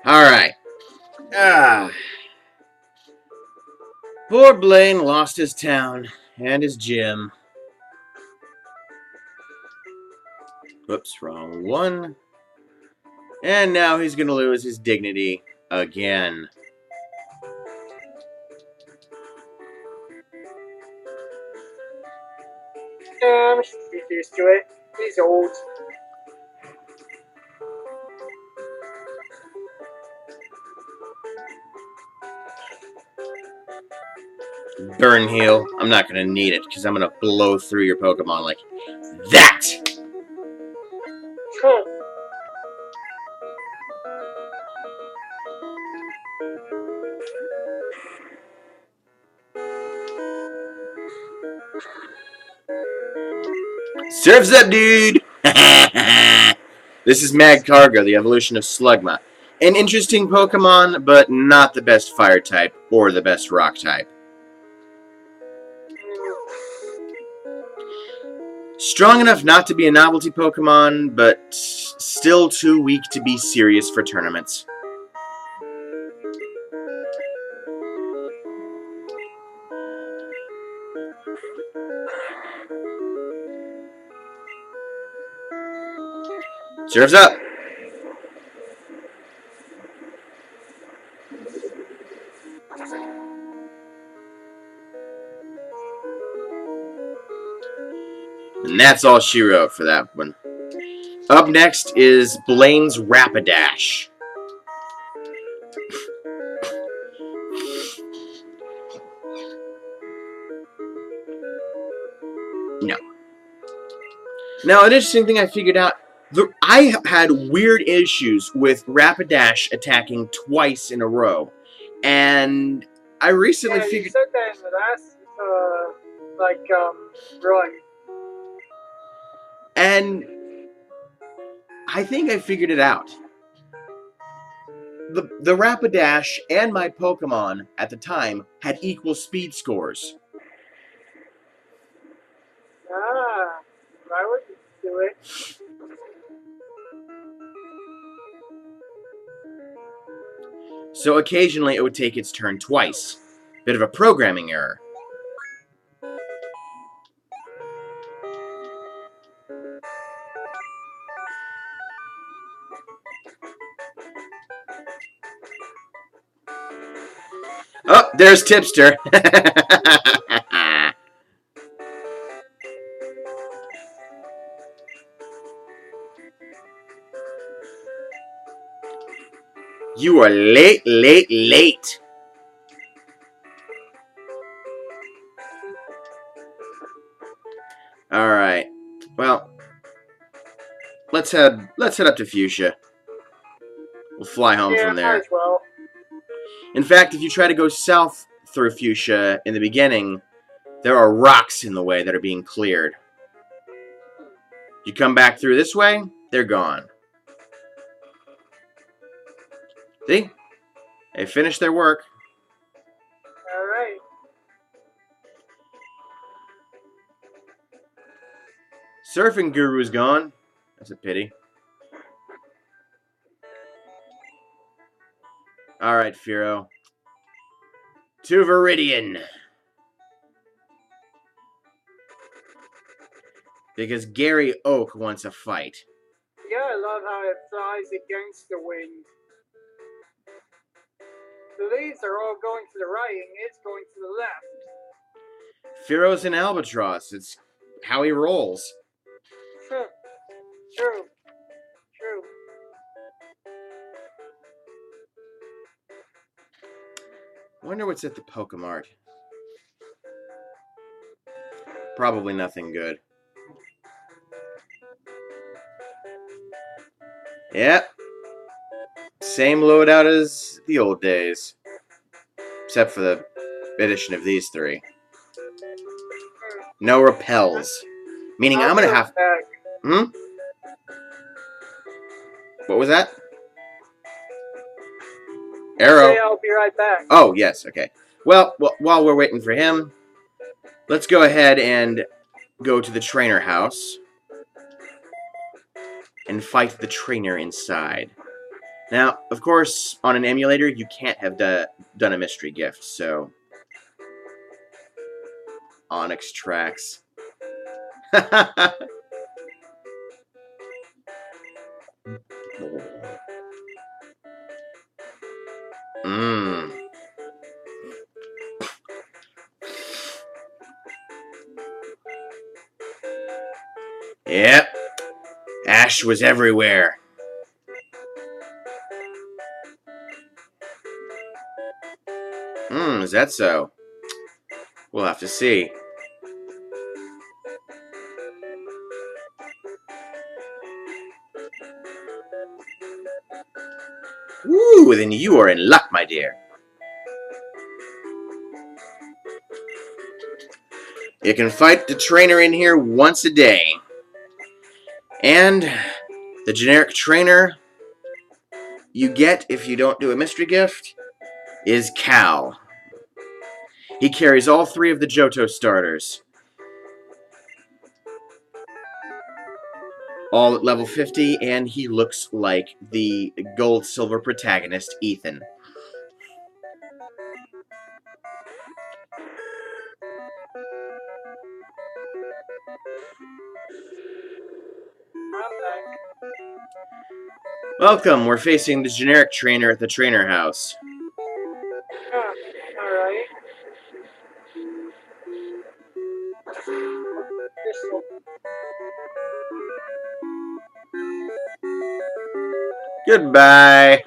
Alright. Ah. Poor Blaine lost his town and his gym. Whoops, wrong one. And now he's gonna lose his dignity again. He's used to it. He's old. Burn heal. I'm not gonna need it because I'm gonna blow through your Pokemon like that. Surf's up, dude! This is Magcargo, the evolution of Slugma. An interesting Pokemon, but not the best fire type or the best rock type. Strong enough not to be a novelty Pokemon, but still too weak to be serious for tournaments. Surf's up! And that's all she wrote for that one. Up next is Blaine's Rapidash. No. Now, an interesting thing I figured out, I had weird issues with Rapidash attacking twice in a row. And I recently figured... you said that in the last, run. And I think I figured it out. The Rapidash and my Pokemon at the time had equal speed scores. Ah, I would do it. So occasionally it would take its turn twice. Bit of a programming error. Oh, there's Tipster. You are late, late, late. All right. Well, let's head up to Fuchsia. We'll fly home from there. Might as well. In fact, if you try to go south through Fuchsia in the beginning, there are rocks in the way that are being cleared. You come back through this way, they're gone. See? They finished their work. Alright. Surfing Guru's gone. That's a pity. Alright, Firo. To Viridian. Because Gary Oak wants a fight. Yeah, I love how it flies against the wind. The leaves are all going to the right and it's going to the left. Firo's an albatross. It's how he rolls. True. True. True. Wonder what's at the Pokemart. Probably nothing good. Yep. Same loadout as the old days. Except for the addition of these three. No repels. Meaning I'm gonna have... Hmm? What was that? Arrow. Okay, I'll be right back. Oh, yes, okay. Well, while we're waiting for him, let's go ahead and go to the trainer house and fight the trainer inside. Now, of course, on an emulator, you can't have done a mystery gift, so... Onyx tracks. Mmm. Yep. Ash was everywhere. Is that so? We'll have to see. Woo, then you are in luck, my dear. You can fight the trainer in here once a day. And the generic trainer you get if you don't do a mystery gift is Cal. He carries all 3 of the Johto starters. All at level 50, and he looks like the gold-silver protagonist, Ethan. Welcome, we're facing the generic trainer at the trainer house. Alright. Goodbye.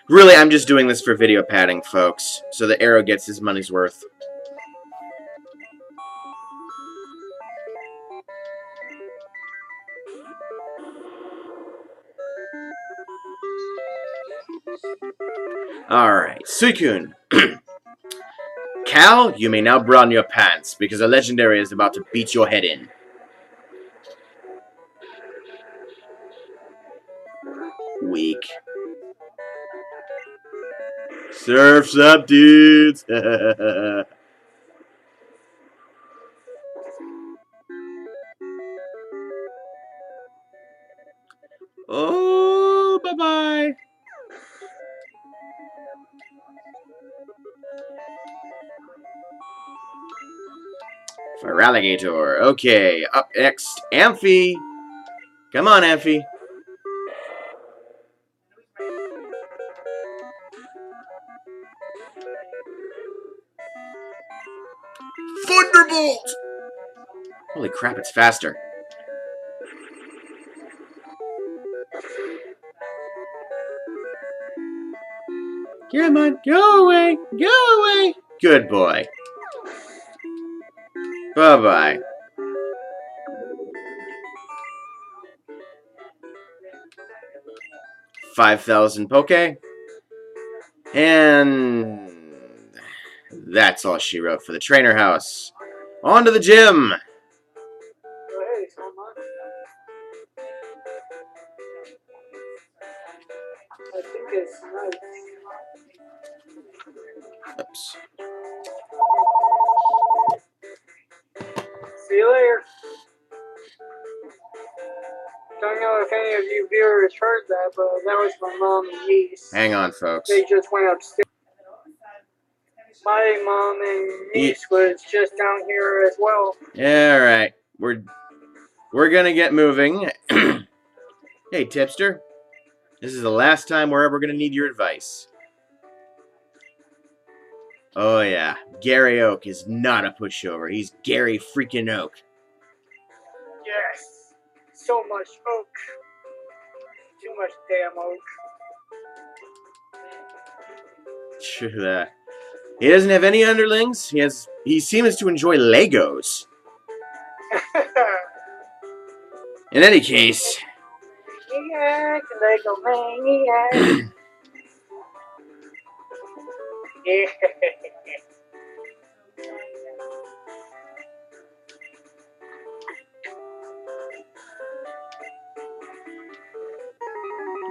Really, I'm just doing this for video padding, folks, so the Arrow gets his money's worth. Alright, Suicune. Cal, you may now broaden your pants, because a legendary is about to beat your head in. Weak. Surf's up, dudes! Oh, bye-bye! Alligator. Okay, up next, Amphi. Come on, Amphi. Thunderbolt! Holy crap, it's faster. Come on, go away, go away. Good boy. Bye-bye. $5,000 Poke. And that's all she wrote for the trainer house. On to the gym. I think it's nice. Oops. See you later. Don't know if any of you viewers heard that, but that was my mom and niece. Hang on, folks. They just went upstairs. My mom and niece was just down here as well. Yeah, all right. We're gonna get moving. Hey, tipster. This is the last time we're ever gonna need your advice. Oh yeah, Gary Oak is not a pushover. He's Gary freaking Oak. Yes. So much oak. Too much damn oak. True that. He doesn't have any underlings. He seems to enjoy Legos. In any case. Maniac, Lego maniac. Yeah.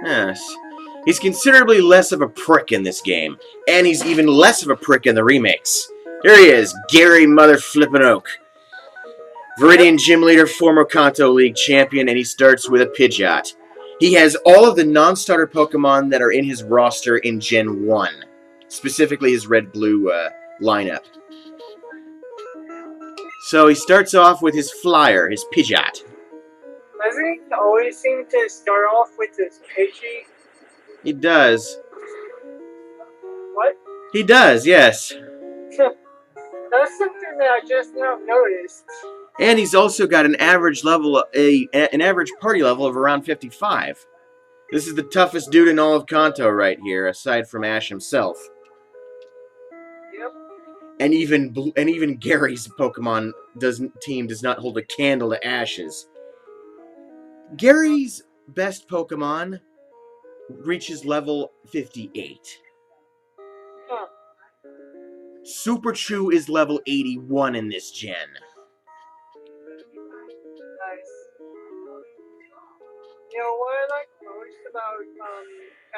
Yes. He's considerably less of a prick in this game, and he's even less of a prick in the remakes. Here he is, Gary Mother Flippin' Oak. Viridian gym leader, former Kanto League champion, and he starts with a Pidgeot. He has all of the non-starter Pokemon that are in his roster in Gen 1. Specifically his red-blue lineup. So he starts off with his flyer, his Pidgeot. Doesn't he always seem to start off with his Pidgey? He does. What? He does, yes. That's something that I just now noticed. And he's also got an average level, an average party level of around 55. This is the toughest dude in all of Kanto right here, aside from Ash himself. Yep. And even Gary's Pokemon team does not hold a candle to Ash's. Gary's best Pokemon reaches level 58. Huh. Super Chew is level 81 in this gen. Nice. You know what I like most about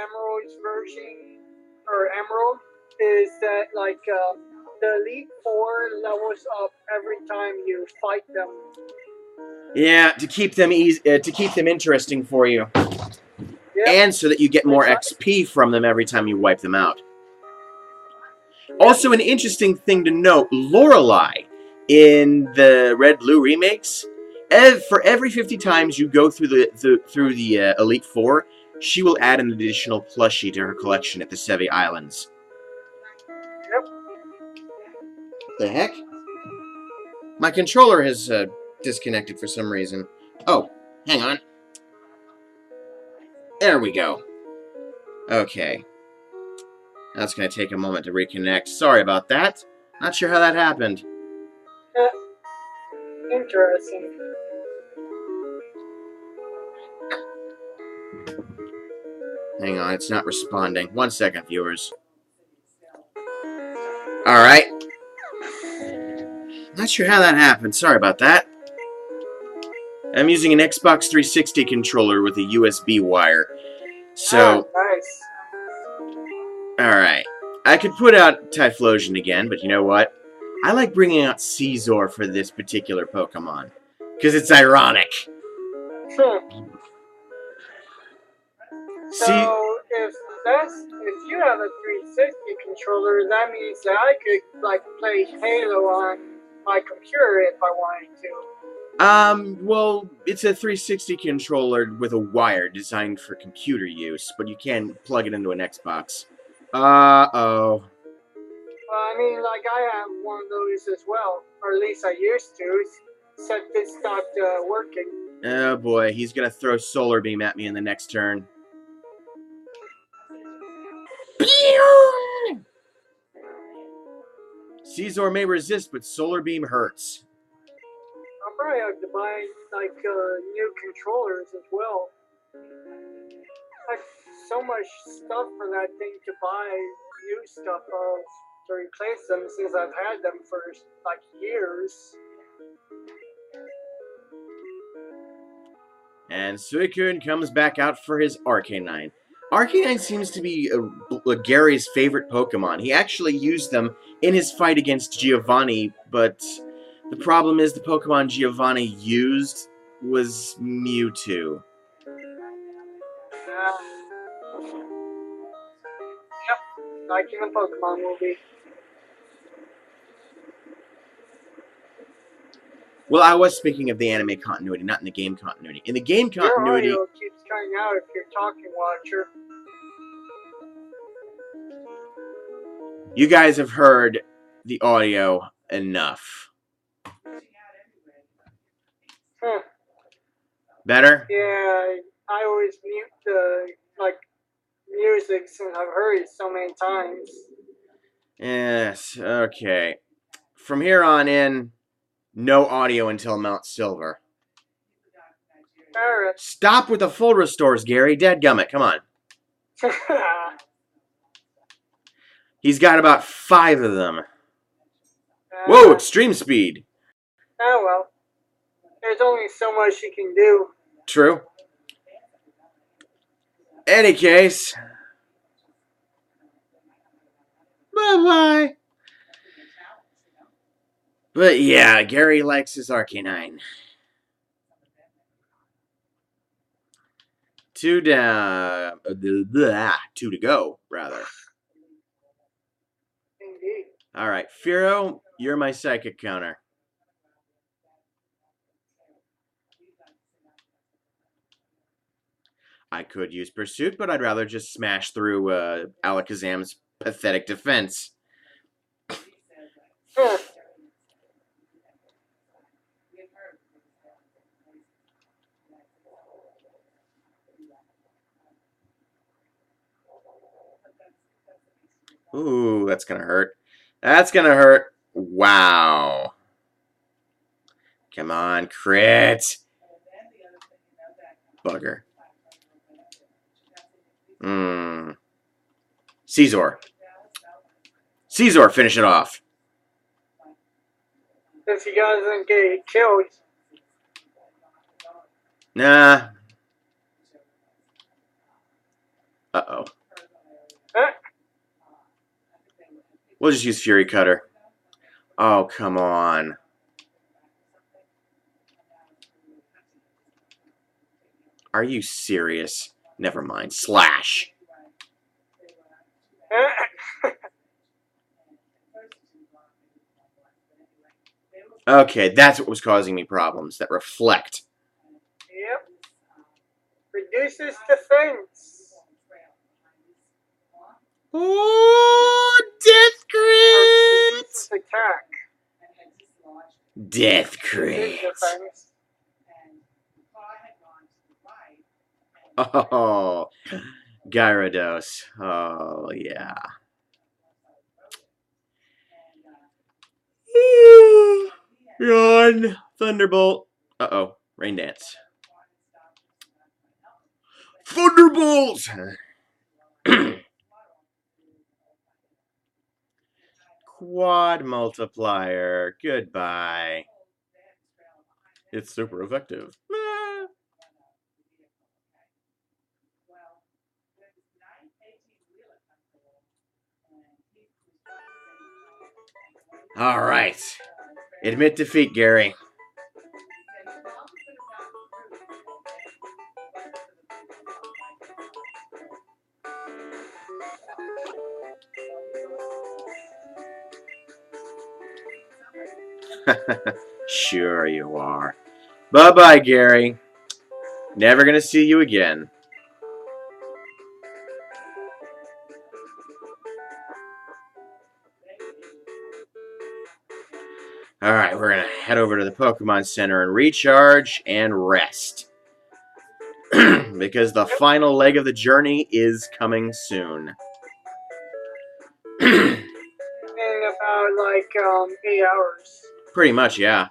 Emerald's version, or Emerald, is that the Elite Four levels up every time you fight them. Yeah, to keep them interesting for you. Yep. And so that you get more XP from them every time you wipe them out. Also, an interesting thing to note, Lorelei in the Red-Blue remakes, for every 50 times you go through the Elite Four, she will add an additional plushie to her collection at the Sevi Islands. Yep. The heck? My controller has disconnected for some reason. Oh, hang on. There we go. Okay. That's going to take a moment to reconnect. Sorry about that. Not sure how that happened. Interesting. Hang on, it's not responding. 1 second, viewers. Alright. Not sure how that happened. Sorry about that. I'm using an Xbox 360 controller with a USB wire. So... nice. Alright. I could put out Typhlosion again, but you know what? I like bringing out Caesar for this particular Pokemon. Because it's ironic. So, if you have a 360 controller, that means that I could, play Halo on my computer if I wanted to. Well, it's a 360 controller with a wire designed for computer use, but you can plug it into an Xbox. Uh-oh. I mean, I have one of those as well, or at least I used to, except it stopped working. Oh boy, he's gonna throw Solar Beam at me in the next turn. Caesar may resist, but Solar Beam hurts. I'll probably have to buy, new controllers as well. So much stuff for that thing to buy new stuff of to replace them since I've had them for, years. And Suicune comes back out for his Arcanine. Arcanine seems to be Gary's favorite Pokemon. He actually used them in his fight against Giovanni, but the problem is the Pokemon Giovanni used was Mewtwo. Yep, like in the Pokemon movie. Well, I was speaking of the anime continuity, not in the game continuity. In the game continuity... Your audio keeps cutting out if you're talking, Watcher. You guys have heard the audio enough. Better? Yeah, I always mute the, music since I've heard it so many times. Yes, okay. From here on in, no audio until Mount Silver. Alright. Stop with the full restores, Gary. Dadgummit, come on. He's got about 5 of them. Whoa, extreme speed. Oh well. There's only so much you can do. True. Any case. Bye-bye. But yeah, Gary likes his Arcanine. Two down. Two to go, rather. Indeed. All right, Firo, you're my psychic counter. I could use Pursuit, but I'd rather just smash through Alakazam's pathetic defense. Ooh, that's gonna hurt. That's gonna hurt. Wow. Come on, crit. Bugger. Caesar. Caesar, finish it off. If he doesn't get killed. Nah. Uh-oh. We'll just use Fury Cutter. Oh, come on. Are you serious? Never mind. Slash. Okay, that's what was causing me problems. That reflect. Yep. Reduces defense. Oh, death crit! Attack. Death crit. Oh, Gyarados. Oh, yeah. Run. Thunderbolt. Uh-oh. Rain Dance. Thunderbolt! Quad multiplier. Goodbye. It's super effective. All right. Admit defeat, Gary. Sure you are. Bye-bye, Gary. Never gonna see you again. Alright, we're gonna head over to the Pokemon Center and recharge and rest. Because the final leg of the journey is coming soon. In about, like, 8 hours. Pretty much, yeah.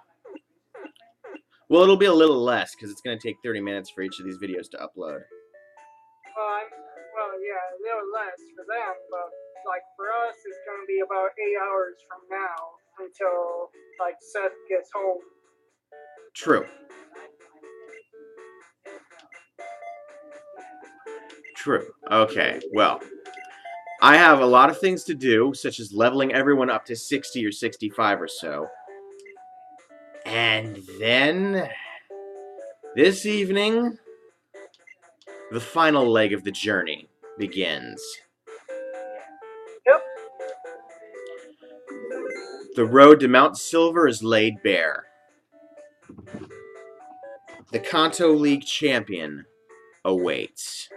Well, it'll be a little less, because it's going to take 30 minutes for each of these videos to upload. Well, yeah, a little less for them, but, like, for us, it's going to be about 8 hours from now until, like, Seth gets home. True. True. Okay, well, I have a lot of things to do, such as leveling everyone up to 60 or 65 or so. And then, this evening, the final leg of the journey begins. Yep. The road to Mount Silver is laid bare. The Kanto League champion awaits.